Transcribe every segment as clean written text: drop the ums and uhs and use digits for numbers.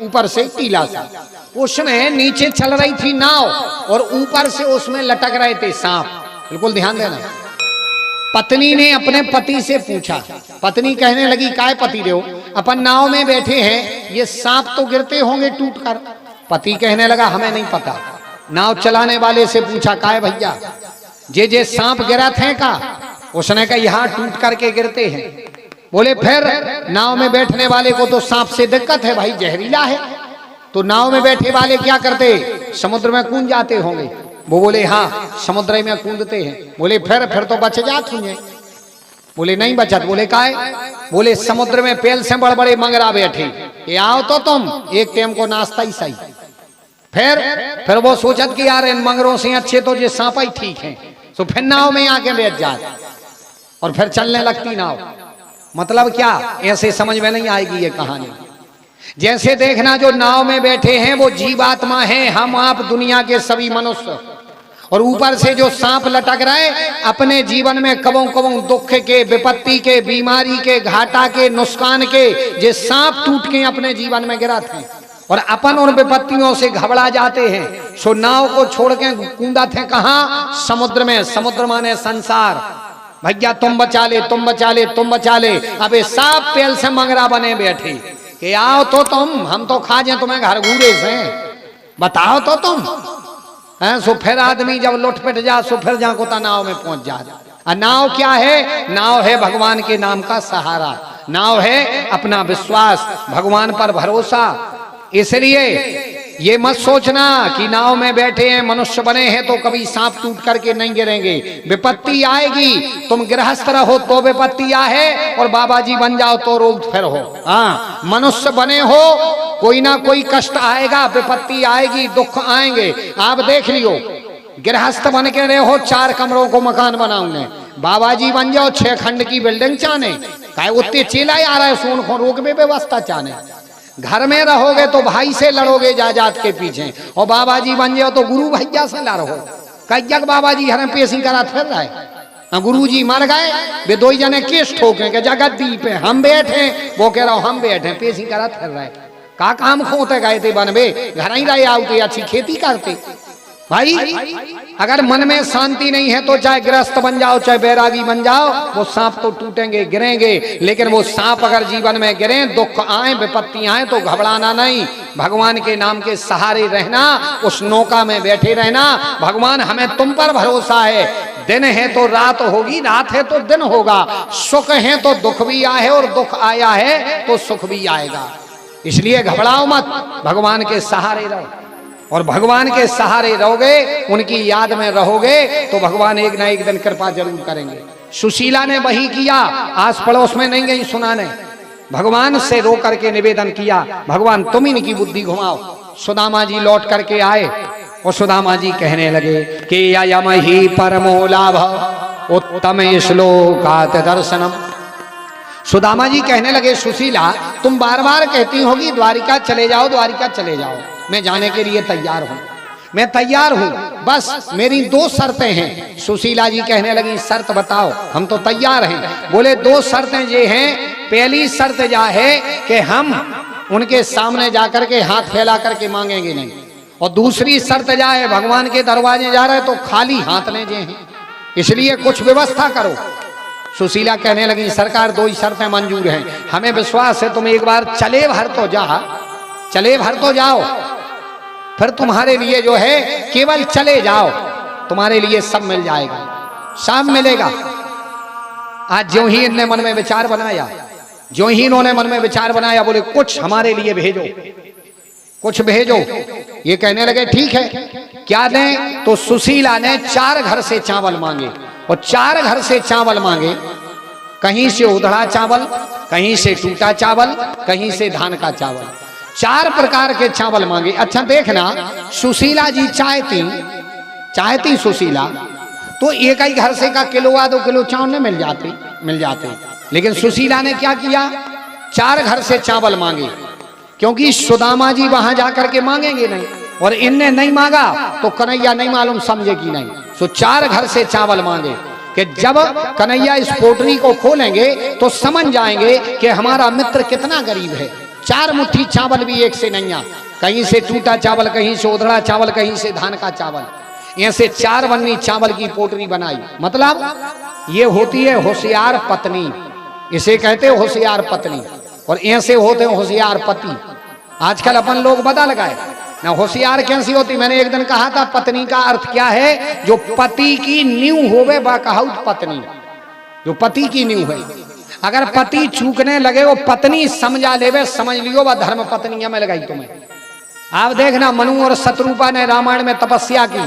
ऊपर से टीला सा, उसमें नीचे चल रही थी नाव और ऊपर से उसमें लटक रहे थे सांप। बिल्कुल ध्यान देना। पत्नी ने अपने पति से पूछा, पत्नी कहने लगी काय पति देव, अपन नाव में बैठे हैं, ये सांप तो गिरते होंगे टूट कर। पति कहने लगा हमें नहीं पता। नाव चलाने वाले से पूछा काय भैया जे सांप गिरा थे का? उसने कहा यहाँ टूट करके गिरते हैं। बोले फिर नाव में बैठने वाले को तो सांप से दिक्कत है भाई, जहरीला है, तो नाव में बैठे वाले क्या करते, समुद्र में कूद जाते होंगे। वो बोले हाँ समुद्र में कूदते हैं। बोले फिर तो बच जाते हैं। बोले नहीं बचत। बोले काय? बोले समुद्र में पेल से बड़े बड़े मंगरा बैठे, ये आओ तो तुम एक टाइम को नाश्ता ही सही। फिर वो सोचत कि यार इन मंगरों से अच्छे तो ये सांप ही ठीक है, तो फिर नाव में आके बैठ जाए और फिर चलने लगती नाव। मतलब क्या, ऐसे समझ में नहीं आएगी ये कहानी। जैसे देखना जो नाव में बैठे हैं वो जीवात्मा है, हम आप दुनिया के सभी मनुष्य, और ऊपर से जो सांप लटक रहे अपने जीवन में कबों कबों दुख के, विपत्ति के, बीमारी के, घाटा के, नुकसान के, ये सांप टूट के अपने जीवन में गिरा थे और अपन उन विपत्तियों से घबरा जाते हैं। सो नाव को छोड़ के कूदा थे कहाँ? समुद्र में। समुद्र माने संसार। भैया तुम बचा ले, तुम बचा ले, तुम बचा ले। अबे सांप पेल से मंगरा बने बैठे कि आओ तो तुम, हम तो खा जाए तुम्हें घर घूरे से, बताओ तो तुम। सो फिर आदमी जब लुटपिट जा सो फिर जा कोता नाव में पहुंच जा। नाव क्या है? नाव है भगवान के नाम का सहारा, नाव है अपना विश्वास, भगवान पर भरोसा। इसलिए ये मत सोचना कि नाव में बैठे हैं, मनुष्य बने हैं तो कभी सांप टूट करके नहीं गिरेंगे। विपत्ति आएगी, तुम गृहस्थ रहो तो विपत्ति आए और बाबा जी बन जाओ तो रोग फिर हो। हाँ, मनुष्य बने हो कोई ना कोई कष्ट आएगा, विपत्ति आएगी, दुख आएंगे। आप देख लियो, गृहस्थ बन के रहे हो 4 कमरों को मकान बनाऊंगे, बाबा जी बन जाओ 6 खंड की बिल्डिंग चाने, काहे उतने चेला आ रहा है सोन खो रोक में व्यवस्था चाने। घर में रहोगे तो भाई से लड़ोगे जायदाद के पीछे, और बाबा जी बन जाओ तो गुरु भैया से लड़ो। कई बाबा जी हमें पेशी करा फिर रहे, गुरु जी मर गए, वे 2 जने केस ठोके के जगत दी पे हम बैठे, वो कह रहा हम बैठे, पेशी करा फिर रहे। का काम खोते गए थे बनबे, घर ही रहे आते, अच्छी खेती करते। भाई अगर मन में शांति नहीं है तो चाहे गृहस्थ बन जाओ चाहे बैरागी बन जाओ, वो सांप तो टूटेंगे, गिरेंगे, लेकिन वो सांप अगर जीवन में गिरे, दुख आए, विपत्ति आए तो घबराना नहीं, भगवान के नाम के सहारे रहना, उस नौका में बैठे रहना। भगवान हमें तुम पर भरोसा है, दिन है तो रात होगी, रात है तो दिन होगा, सुख है तो दुख भी आए और दुख आया है तो सुख भी आएगा। इसलिए घबराओ मत, भगवान के सहारे रहो, और भगवान के सहारे रहोगे, उनकी याद में रहोगे तो भगवान एक ना एक दिन कृपा जरूर करेंगे। सुशीला ने वही किया, आस पड़ोस में नहीं गई सुनाने, भगवान से रो करके निवेदन किया, भगवान तुम इनकी बुद्धि घुमाओ। सुदामा जी लौट करके आए और सुदामा जी कहने लगे कि अयम ही परमो लाभ उत्तम श्लोकात दर्शनम। सुदामा जी कहने लगे सुशीला तुम बार बार कहती होगी द्वारिका चले जाओ, द्वारिका चले जाओ, मैं जाने के लिए तैयार हूं, मैं तैयार हूं, बस मेरी 2 शर्तें हैं। सुशीला जी कहने लगी शर्त बताओ, हम तो तैयार हैं। बोले 2 शर्तें ये हैं, पहली शर्त यह है कि हम उनके सामने जाकर के हाथ फैला करके मांगेंगे नहीं, और दूसरी शर्त यह है भगवान के दरवाजे जा रहे तो खाली हाथ ले जाए, इसलिए कुछ व्यवस्था करो। सुशीला कहने लगी सरकार 2 ही शर्तें मंजूर हैं, हमें विश्वास है तुम एक बार चले भर तो चले भर तो जाओ, फिर तुम्हारे लिए जो है केवल चले जाओ, तुम्हारे लिए सब मिल जाएगा, सब मिलेगा। आज ज्यों ही इन्होंने मन में विचार बनाया, ज्यों ही इन्होंने मन में विचार बनाया, बोले कुछ हमारे लिए भेजो, कुछ भेजो। ये कहने लगे ठीक है, क्या दें? तो सुशीला ने 4 घर से चावल मांगे, और 4 घर से चावल मांगे, कहीं से उधड़ा चावल, कहीं से टूटा चावल, कहीं से धान का चावल, 4 प्रकार के चावल मांगे। अच्छा देखना, सुशीला जी चाहती सुशीला तो एक ही घर से का किलो 2 किलो चावल मिल जाते, लेकिन सुशीला ने क्या किया, 4 घर से चावल मांगे, क्योंकि सुदामा जी वहां जाकर के मांगेंगे नहीं, और इनने नहीं मांगा तो कन्हैया नहीं मालूम समझेगी नहीं। तो 4 घर से चावल मांगे कि जब कन्हैया इस पोटरी को खोलेंगे तो समझ जाएंगे कि हमारा मित्र कितना गरीब है, 4 मुट्ठी चावल भी एक से नहीं आ, कहीं से टूटा चावल, कहीं से उधड़ा चावल, कहीं से धान का चावल, ऐसे 4 बन्नी चावल की पोटरी बनाई। मतलब ये होती है होशियार पत्नी, इसे कहते हैं होशियार पत्नी, और ऐसे होते हैं होशियार पति। आजकल अपन लोग बदल गए ना, होशियार कैसी होती। मैंने एक दिन कहा था पत्नी का अर्थ क्या है, जो पति की नींव होवे बा कहाउत पत्नी, जो पति की नींव है। अगर पति चूकने लगे वो पत्नी समझा लेवे, समझ लियो वह धर्म पत्नी में लगाई तुम्हें। आप देखना मनु और शत्रुपा ने रामायण में तपस्या की।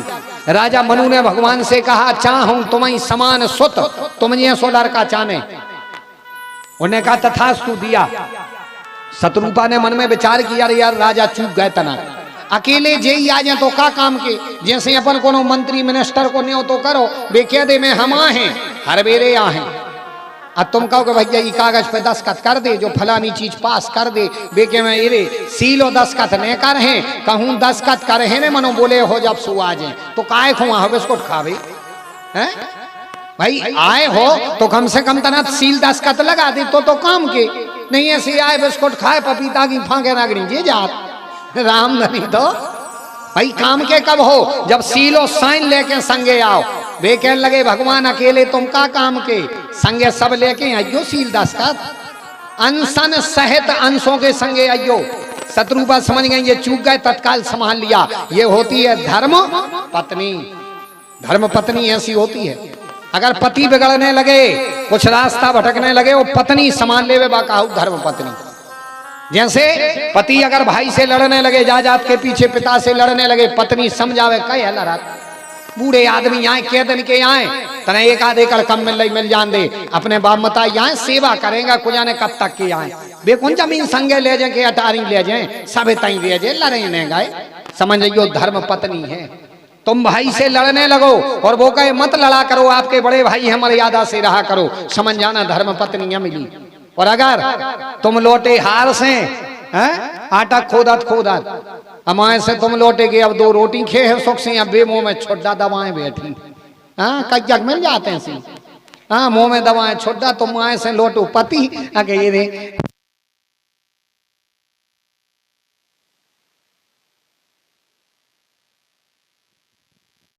राजा मनु ने भगवान से कहा चाहूं तुम्हें समान सुत, तुम ये सो लड़का चाहने। उन्हें कहा तथास्तु दिया। शत्रुपा ने मन में विचार किया यार राजा चूक गए तना, अकेले जे ही आ जाए तो का काम के, जैसे अपन को मंत्री मिनिस्टर को न्यो तो करो, बेके दे में हम हैं हर बेरे आ हैं। अब तुम कहो कि भैया ये कागज पे दस्तखत कर दे, जो फलानी चीज पास कर दे, बेके में इरे सीलो दस्तखत नहीं कर हैं, कहूं दस्तखत कर हैं ने मनो बोले हो जब सु आ जाए तो काय खुआ हो बिस्कुट खावे हैं भाई। आए हो तो कम से कम तना सील दस्तखत लगा दे तो काम के, नहीं ऐसे आए बिस्कुट खाए पपीता की फांके नागरी जे जात राम नहीं तो भाई काम के कब हो, जब सीलो साइन लेके संगे आओ। वे कहने लगे भगवान अकेले तुम का काम के, संगे सब लेके आइयो सील दस्तखत, अनशन सहित अंशों के संगे आइयो। शत्रुपा समझ गए ये चूक गए, तत्काल संभाल लिया। ये होती है धर्म पत्नी। धर्म पत्नी ऐसी होती है, अगर पति बिगड़ने लगे, कुछ रास्ता भटकने लगे, वो पत्नी संभाल लेवे बाकाऊ धर्म पत्नी। जैसे पति अगर भाई से लड़ने लगे, जात के पीछे पिता से लड़ने लगे, पत्नी समझावे कहे लड़ा, बूढ़े आदमी आए के दिन के आए तना एक आध एकड़ कम मिल जान दे, अपने बाप मता आए सेवा करेगा, कुछ जाने कब तक के आए, बेकुन जमीन संगे ले जाए के अटारी ले जाए, सब तई ले जाए, लड़े नहीं गए। समझ लो धर्म पत्नी है। तुम भाई से लड़ने लगो और वो कहे मत लड़ा करो, आपके बड़े भाई हैं मर्यादा से रहा करो, समझ जाना धर्म पत्नियां मिली। और अगर तुम लौटे हार से आटा खोदत हमारे से तुम लौटे गए, अब 2 रोटी खे है सुख से, अब बे मुंह में छोटा दवाएं बैठी, कई जग मिल जाते हैं सी, मुंह में दवाएं छोटा, तुम आए से लौटो पति अगे ये